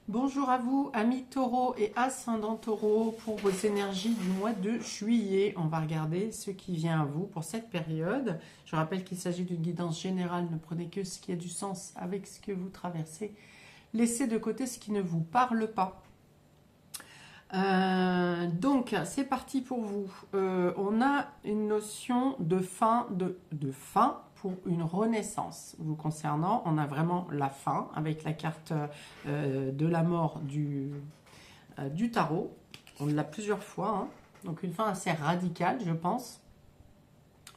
Bonjour à vous, amis taureaux et ascendant taureau, pour vos énergies du mois de juillet. On va regarder ce qui vient à vous pour cette période. Je rappelle qu'il s'agit d'une guidance générale. Ne prenez que ce qui a du sens avec ce que vous traversez. Laissez de côté ce qui ne vous parle pas. Donc, c'est parti pour vous. On a une notion de fin, de fin pour une renaissance. Vous concernant, on a vraiment la fin avec la carte de la mort du tarot. On l'a plusieurs fois, hein. Donc une fin assez radicale, je pense.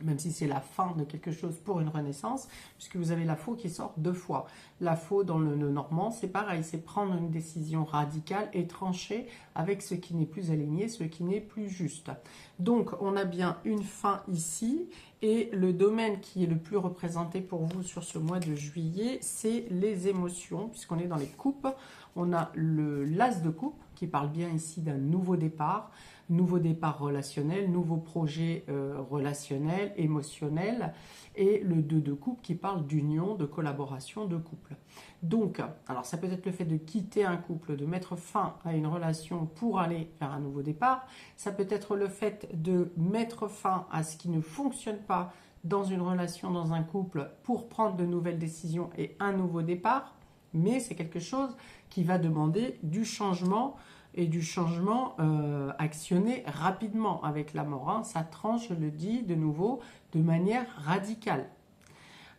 Même si c'est la fin de quelque chose pour une renaissance, puisque vous avez la faux qui sort deux fois. La faux dans le normand, c'est pareil, c'est prendre une décision radicale et trancher avec ce qui n'est plus aligné, ce qui n'est plus juste. Donc, on a bien une fin ici, et le domaine qui est le plus représenté pour vous sur ce mois de juillet, c'est les émotions, puisqu'on est dans les coupes. On a l'as de coupe, qui parle bien ici d'un nouveau départ relationnel, nouveau projet relationnel, émotionnel, et le 2 de coupe qui parle d'union, de collaboration, de couple. Donc, alors ça peut être le fait de quitter un couple, de mettre fin à une relation pour aller vers un nouveau départ. Ça peut être le fait de mettre fin à ce qui ne fonctionne pas dans une relation, dans un couple, pour prendre de nouvelles décisions et un nouveau départ. Mais c'est quelque chose qui va demander du changement, et du changement actionné rapidement avec la mort. Hein. Ça tranche, je le dis de nouveau, de manière radicale.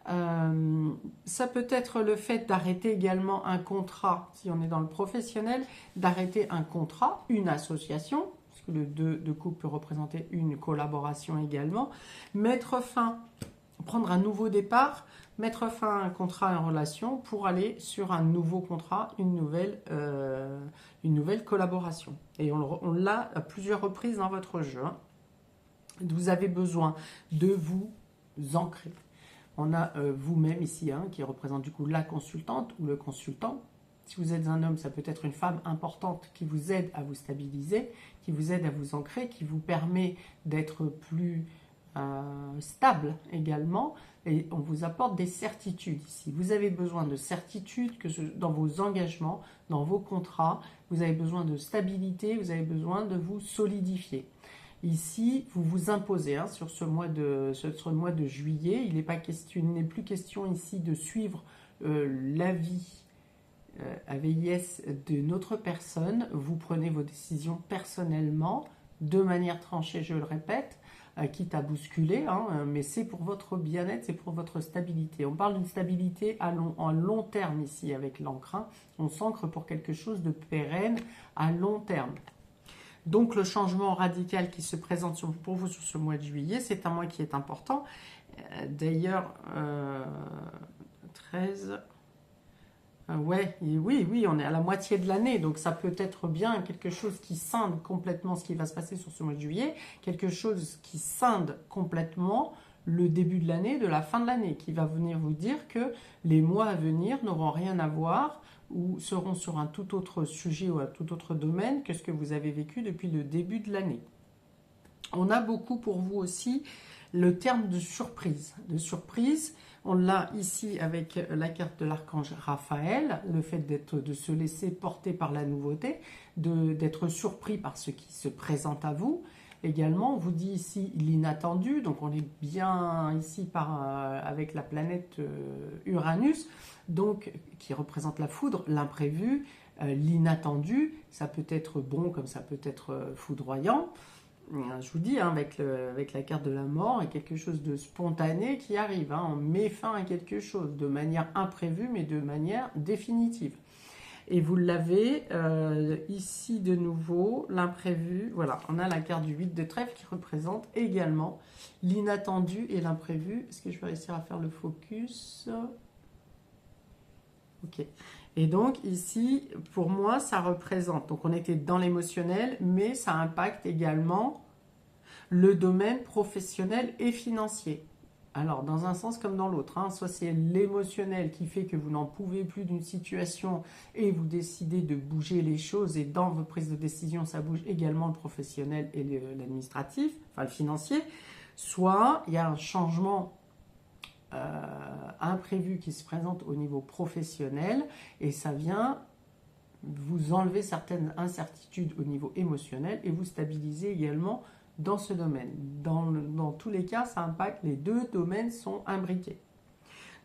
Ça peut être le fait d'arrêter également un contrat, si on est dans le professionnel, d'arrêter un contrat, une association, parce que le 2 de coupe peut représenter une collaboration également, mettre fin, prendre un nouveau départ, mettre fin à un contrat en relation pour aller sur un nouveau contrat, une nouvelle collaboration. Et on l'a à plusieurs reprises dans votre jeu. Hein. Vous avez besoin de vous ancrer. On a vous-même ici, hein, qui représente du coup la consultante ou le consultant. Si vous êtes un homme, ça peut être une femme importante qui vous aide à vous stabiliser, qui vous aide à vous ancrer, qui vous permet d'être plus stable également, et on vous apporte des certitudes ici. Vous avez besoin de certitudes dans vos engagements, dans vos contrats, vous avez besoin de stabilité, vous avez besoin de vous solidifier. Ici, vous vous imposez hein, sur ce mois de juillet. Il n'est plus question ici de suivre l'avis AVIS d'une autre personne. Vous prenez vos décisions personnellement, de manière tranchée, je le répète, quitte à bousculer, hein, mais c'est pour votre bien-être, c'est pour votre stabilité. On parle d'une stabilité à long terme ici avec l'encre. Hein. On s'ancre pour quelque chose de pérenne à long terme. Donc le changement radical qui se présente pour vous sur ce mois de juillet, c'est un mois qui est important. D'ailleurs, 13... oui, on est à la moitié de l'année, donc ça peut être bien quelque chose qui scinde complètement ce qui va se passer sur ce mois de juillet, quelque chose qui scinde complètement le début de l'année, de la fin de l'année, qui va venir vous dire que les mois à venir n'auront rien à voir ou seront sur un tout autre sujet ou un tout autre domaine que ce que vous avez vécu depuis le début de l'année. On a beaucoup pour vous aussi le terme de surprise. On l'a ici avec la carte de l'archange Raphaël, le fait de se laisser porter par la nouveauté, d'être surpris par ce qui se présente à vous. Également, on vous dit ici l'inattendu, donc on est bien ici avec la planète Uranus, donc qui représente la foudre, l'imprévu, l'inattendu. Ça peut être bon comme ça peut être foudroyant. Je vous dis, hein, avec la carte de la mort, il y a quelque chose de spontané qui arrive. Hein, on met fin à quelque chose de manière imprévue, mais de manière définitive. Et vous l'avez ici de nouveau, l'imprévu. Voilà, on a la carte du 8 de trèfle qui représente également l'inattendu et l'imprévu. Est-ce que je vais réussir à faire le focus? Ok. Et donc ici, pour moi, ça représente, donc on était dans l'émotionnel, mais ça impacte également le domaine professionnel et financier. Alors, dans un sens comme dans l'autre, hein, soit c'est l'émotionnel qui fait que vous n'en pouvez plus d'une situation et vous décidez de bouger les choses, et dans vos prises de décision, ça bouge également le professionnel et l'administratif, enfin le financier, soit il y a un changement imprévu qui se présente au niveau professionnel, et ça vient vous enlevez certaines incertitudes au niveau émotionnel et vous stabilisez également dans ce domaine. Dans tous les cas, ça impacte, les deux domaines sont imbriqués.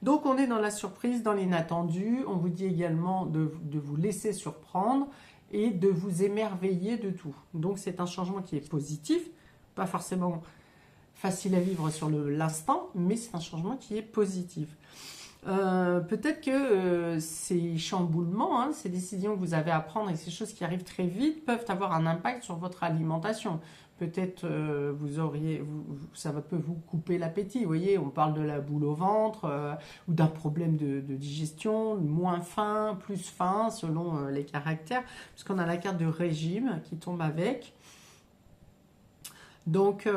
Donc on est dans la surprise, dans l'inattendu. On vous dit également de vous laisser surprendre et de vous émerveiller de tout. Donc c'est un changement qui est positif, pas forcément facile à vivre sur l'instant, mais c'est un changement qui est positif. Peut-être que ces chamboulements, hein, ces décisions que vous avez à prendre et ces choses qui arrivent très vite peuvent avoir un impact sur votre alimentation. Peut-être ça peut vous couper l'appétit. Vous voyez, on parle de la boule au ventre ou d'un problème de digestion, moins faim, plus faim selon les caractères, puisqu'on a la carte de régime qui tombe avec. Donc,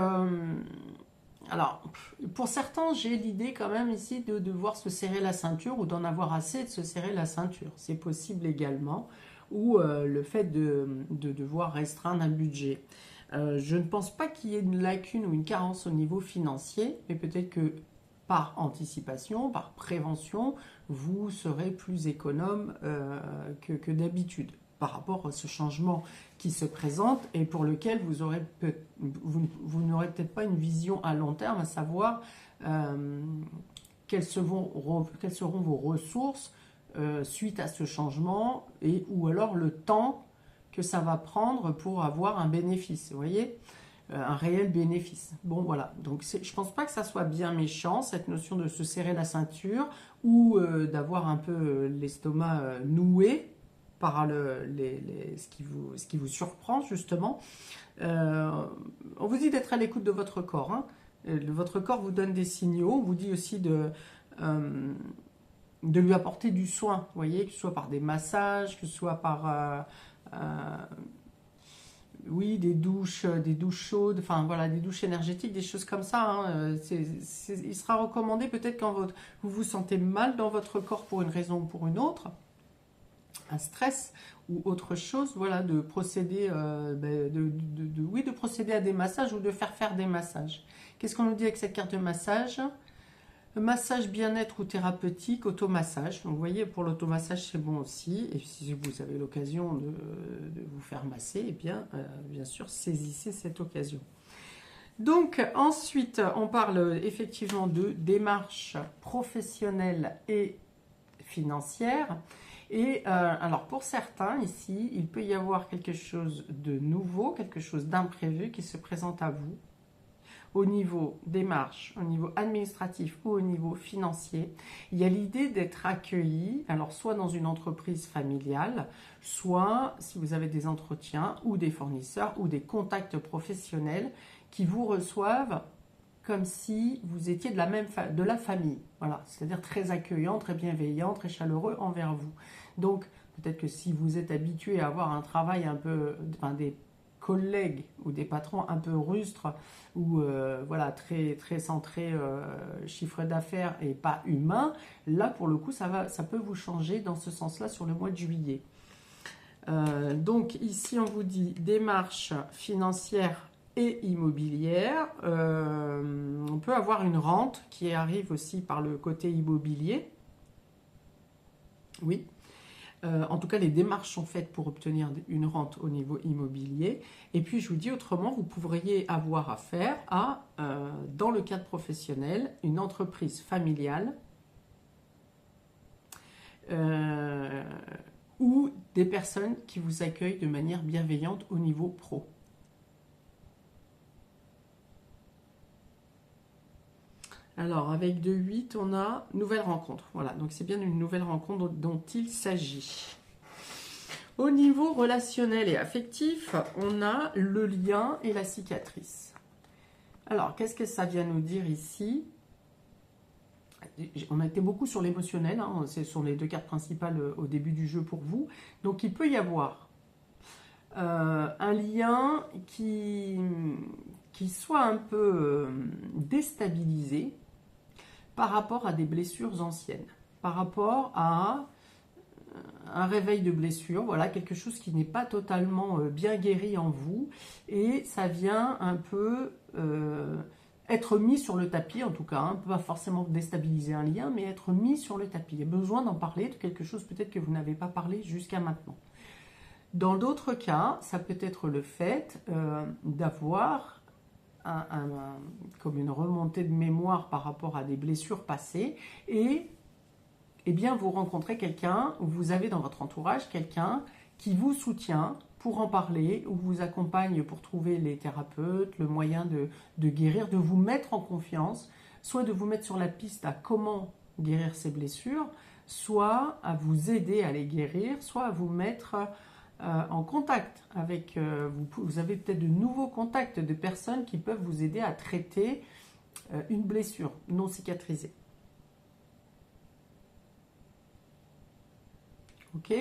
alors, pour certains, j'ai l'idée quand même ici de devoir se serrer la ceinture ou d'en avoir assez de se serrer la ceinture. C'est possible également. Ou le fait de devoir restreindre un budget. Je ne pense pas qu'il y ait une lacune ou une carence au niveau financier, mais peut-être que par anticipation, par prévention, vous serez plus économe que d'habitude par rapport à ce changement qui se présente et pour lequel vous n'aurez peut-être pas une vision à long terme, à savoir quelles seront vos ressources suite à ce changement ou alors le temps que ça va prendre pour avoir un bénéfice, vous voyez, un réel bénéfice. Bon, voilà, donc je ne pense pas que ça soit bien méchant, cette notion de se serrer la ceinture ou d'avoir un peu l'estomac noué par ce qui vous surprend, justement. On vous dit d'être à l'écoute de votre corps. Hein. Votre corps vous donne des signaux, on vous dit aussi de lui apporter du soin, vous voyez, que ce soit par des massages, que ce soit par oui, des douches chaudes, enfin voilà, des douches énergétiques, des choses comme ça. Hein. Il sera recommandé peut-être quand vous vous sentez mal dans votre corps pour une raison ou pour une autre, un stress ou autre chose, voilà, de procéder, de procéder à des massages ou de faire des massages. Qu'est-ce qu'on nous dit avec cette carte de massage ? Massage bien-être ou thérapeutique, automassage. Donc vous voyez, pour l'automassage, c'est bon aussi. Et si vous avez l'occasion de vous faire masser, eh bien, bien sûr, saisissez cette occasion. Donc ensuite, on parle effectivement de démarches professionnelles et financières. Et alors pour certains ici, il peut y avoir quelque chose de nouveau, quelque chose d'imprévu qui se présente à vous. Au niveau démarche, au niveau administratif ou au niveau financier, il y a l'idée d'être accueilli, alors soit dans une entreprise familiale, soit si vous avez des entretiens ou des fournisseurs ou des contacts professionnels qui vous reçoivent comme si vous étiez de la famille. Voilà, c'est-à-dire très accueillant, très bienveillant, très chaleureux envers vous. Donc, peut-être que si vous êtes habitué à avoir un travail un peu, des collègues ou des patrons un peu rustres ou voilà, très, très centrés chiffre d'affaires et pas humain, là pour le coup ça peut vous changer dans ce sens-là sur le mois de juillet. Donc ici on vous dit démarche financière et immobilière. On peut avoir une rente qui arrive aussi par le côté immobilier. Oui. En tout cas, les démarches sont faites pour obtenir une rente au niveau immobilier. Et puis, je vous dis autrement, vous pourriez avoir affaire à, dans le cadre professionnel, une entreprise familiale ou des personnes qui vous accueillent de manière bienveillante au niveau pro. Alors, avec 2-8, on a nouvelle rencontre. Voilà, donc c'est bien une nouvelle rencontre dont il s'agit. Au niveau relationnel et affectif, on a le lien et la cicatrice. Alors, qu'est-ce que ça vient nous dire ici? On a été beaucoup sur l'émotionnel, hein, ce sont les deux cartes principales au début du jeu pour vous. Donc, il peut y avoir un lien qui soit un peu déstabilisé par rapport à des blessures anciennes, par rapport à un réveil de blessure, voilà, quelque chose qui n'est pas totalement bien guéri en vous, et ça vient un peu être mis sur le tapis en tout cas, hein, pas forcément déstabiliser un lien, mais être mis sur le tapis. Il y a besoin d'en parler, de quelque chose peut-être que vous n'avez pas parlé jusqu'à maintenant. Dans d'autres cas, ça peut être le fait d'avoir comme une remontée de mémoire par rapport à des blessures passées et eh bien, vous rencontrez quelqu'un, ou vous avez dans votre entourage quelqu'un qui vous soutient pour en parler, ou vous accompagne pour trouver les thérapeutes, le moyen de guérir, de vous mettre en confiance, soit de vous mettre sur la piste à comment guérir ces blessures, soit à vous aider à les guérir, soit à vous mettre en contact avec, vous avez peut-être de nouveaux contacts de personnes qui peuvent vous aider à traiter une blessure non cicatrisée. Ok,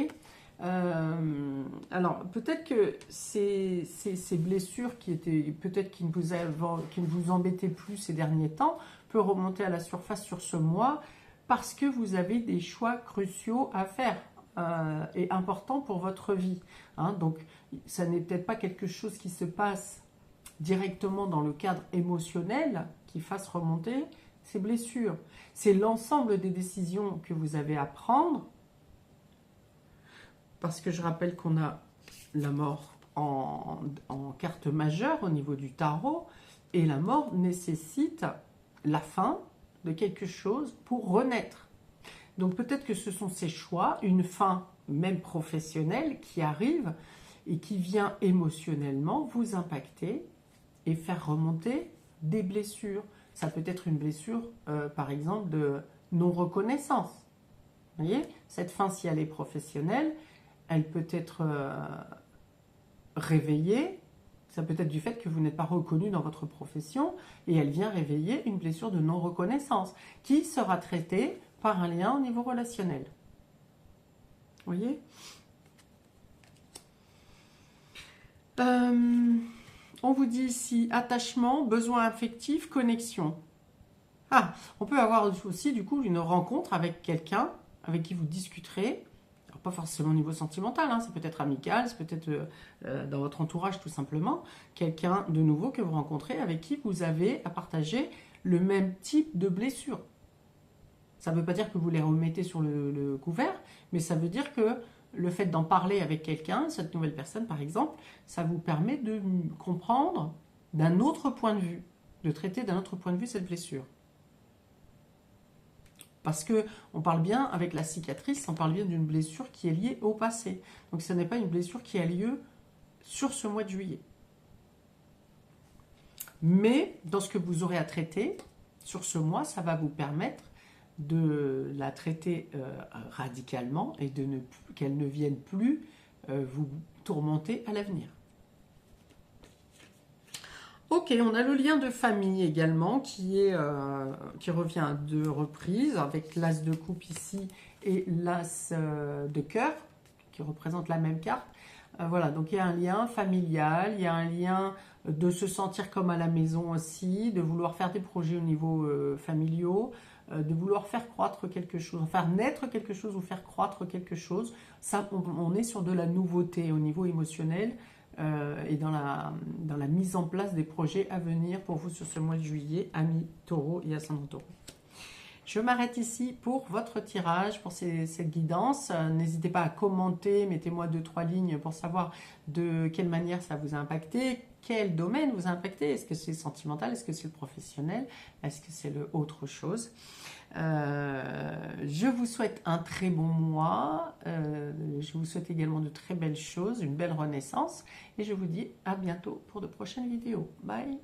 alors peut-être que ces blessures peut-être qui ne vous embêtaient plus ces derniers temps, peut remonter à la surface sur ce mois parce que vous avez des choix cruciaux à faire et importants pour votre vie. Hein. Donc ça n'est peut-être pas quelque chose qui se passe directement dans le cadre émotionnel qui fasse remonter ces blessures. C'est l'ensemble des décisions que vous avez à prendre. Parce que je rappelle qu'on a la mort en carte majeure au niveau du tarot. Et la mort nécessite la fin de quelque chose pour renaître. Donc peut-être que ce sont ces choix, une fin même professionnelle qui arrive et qui vient émotionnellement vous impacter et faire remonter des blessures. Ça peut être une blessure, par exemple, de non-reconnaissance. Vous voyez, cette fin, si elle est professionnelle, elle peut être réveillée, ça peut être du fait que vous n'êtes pas reconnu dans votre profession, et elle vient réveiller une blessure de non-reconnaissance, qui sera traitée par un lien au niveau relationnel. Vous voyez ? On vous dit ici, attachement, besoin affectif, connexion. Ah, on peut avoir aussi du coup une rencontre avec quelqu'un avec qui vous discuterez. Alors, pas forcément au niveau sentimental, hein, ça peut être amical, ça peut être dans votre entourage tout simplement. Quelqu'un de nouveau que vous rencontrez avec qui vous avez à partager le même type de blessure. Ça ne veut pas dire que vous les remettez sur le couvert, mais ça veut dire que le fait d'en parler avec quelqu'un, cette nouvelle personne par exemple, ça vous permet de comprendre d'un autre point de vue, de traiter d'un autre point de vue cette blessure. Parce qu'on parle bien, avec la cicatrice, on parle bien d'une blessure qui est liée au passé. Donc ce n'est pas une blessure qui a lieu sur ce mois de juillet. Mais dans ce que vous aurez à traiter sur ce mois, ça va vous permettre de la traiter radicalement et qu'elle ne vienne plus vous tourmenter à l'avenir. Ok, on a le lien de famille également qui revient à 2 reprises avec l'as de coupe ici et l'as de cœur qui représente la même carte. Voilà, donc il y a un lien familial, il y a un lien de se sentir comme à la maison aussi, de vouloir faire des projets au niveau familiaux, de vouloir faire croître quelque chose, faire naître quelque chose ou faire croître quelque chose. Ça, on est sur de la nouveauté au niveau émotionnel. Et dans la mise en place des projets à venir pour vous sur ce mois de juillet, amis taureau et ascendant taureau. Je m'arrête ici pour votre tirage, pour cette guidance. N'hésitez pas à commenter, mettez-moi 2-3 lignes pour savoir de quelle manière ça vous a impacté, quel domaine vous a impacté. Est-ce que c'est sentimental, est-ce que c'est le professionnel, est-ce que c'est autre chose. Je vous souhaite un très bon mois, je vous souhaite également de très belles choses, une belle renaissance et je vous dis à bientôt pour de prochaines vidéos. Bye!